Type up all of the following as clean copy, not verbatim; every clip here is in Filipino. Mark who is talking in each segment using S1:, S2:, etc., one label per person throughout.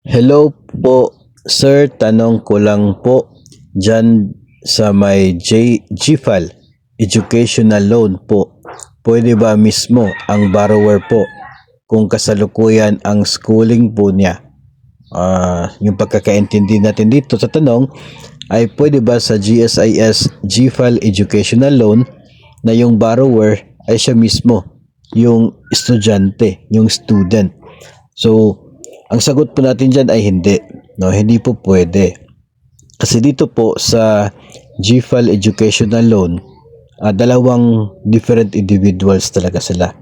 S1: Hello po, sir. Tanong ko lang po dyan sa may GFAL Educational Loan po. Pwede ba mismo ang borrower po kung kasalukuyan ang schooling po niya? Yung pagkakaintindi natin dito sa tanong ay pwede ba sa GSIS GFAL Educational Loan na yung borrower ay siya mismo, yung estudyante, yung student. So, ang sagot po natin dyan ay hindi. No, hindi po pwede. Kasi dito po sa GFAL Educational Loan, dalawang different individuals talaga sila.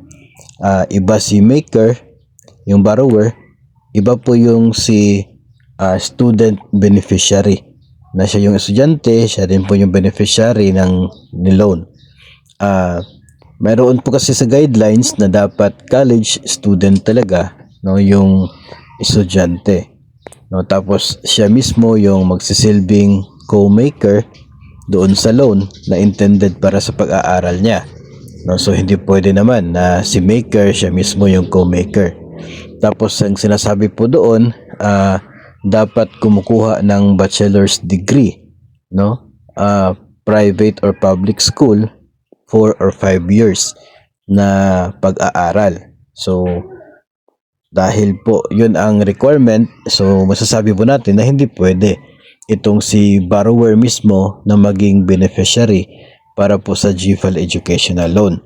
S1: Iba si maker, yung borrower, iba po yung si student beneficiary. Na siya yung estudyante, siya din po yung beneficiary ng loan. Mayroon po kasi sa guidelines na dapat college student talaga, no, yung estudyante, no, tapos siya mismo yung magsisilbing co-maker doon sa loan na intended para sa pag-aaral niya, no. So hindi pwede naman na si maker siya mismo yung co-maker. Tapos ang sinasabi po doon, dapat kumukuha ng bachelor's degree, no, private or public school, 4 or 5 years na pag-aaral. So dahil po yun ang requirement, so masasabi po natin na hindi pwede itong si borrower mismo na maging beneficiary para po sa GFAL Educational Loan.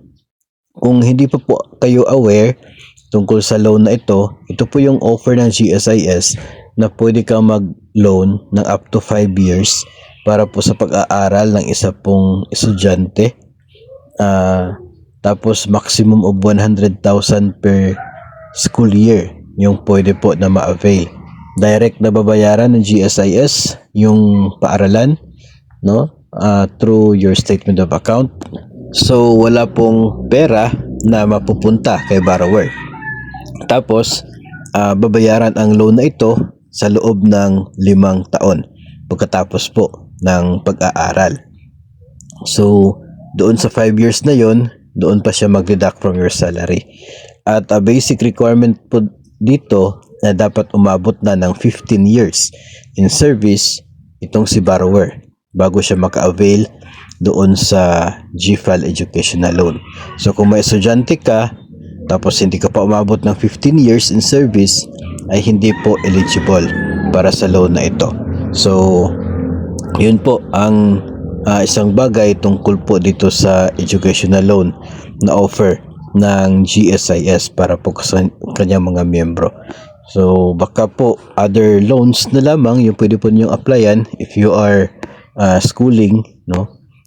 S1: Kung hindi pa po kayo aware tungkol sa loan na ito po yung offer ng GSIS na pwede kang mag-loan ng up to 5 years para po sa pag-aaral ng isa pong estudyante. Tapos maximum of 100,000 per school year yung pwede po na ma-avail. Direct na babayaran ng GSIS yung paaralan, no, through your statement of account. So wala pong pera na mapupunta kay borrower. Tapos babayaran ang loan na ito sa loob ng 5 taon pagkatapos po ng pag-aaral. So doon sa 5 years na yon, doon pa siya mag-deduct from your salary. At a basic requirement po dito na dapat umabot na ng 15 years in service itong si borrower bago siya maka-avail doon sa GFAL Educational Loan. So kung may estudyante ka tapos hindi ka pa umabot ng 15 years in service, ay hindi po eligible para sa loan na ito. So yun po ang isang bagay tungkol po dito sa educational loan na offer ng GSIS para po sa kanyang mga miyembro. So baka po other loans na lamang yung pwede po niyong applyan if you are schooling, no.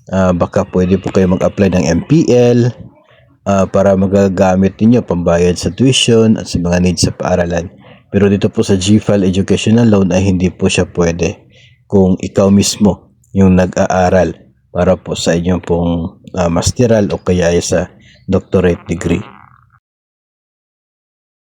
S1: Baka pwede po kayo mag-apply ng MPL para magagamit niyo pambayad sa tuition at sa mga needs sa paaralan. Pero dito po sa GFAL Educational Loan ay hindi po siya pwede kung ikaw mismo yung nag-aaral para po sa inyong pong masteral o kaya sa doctorate degree.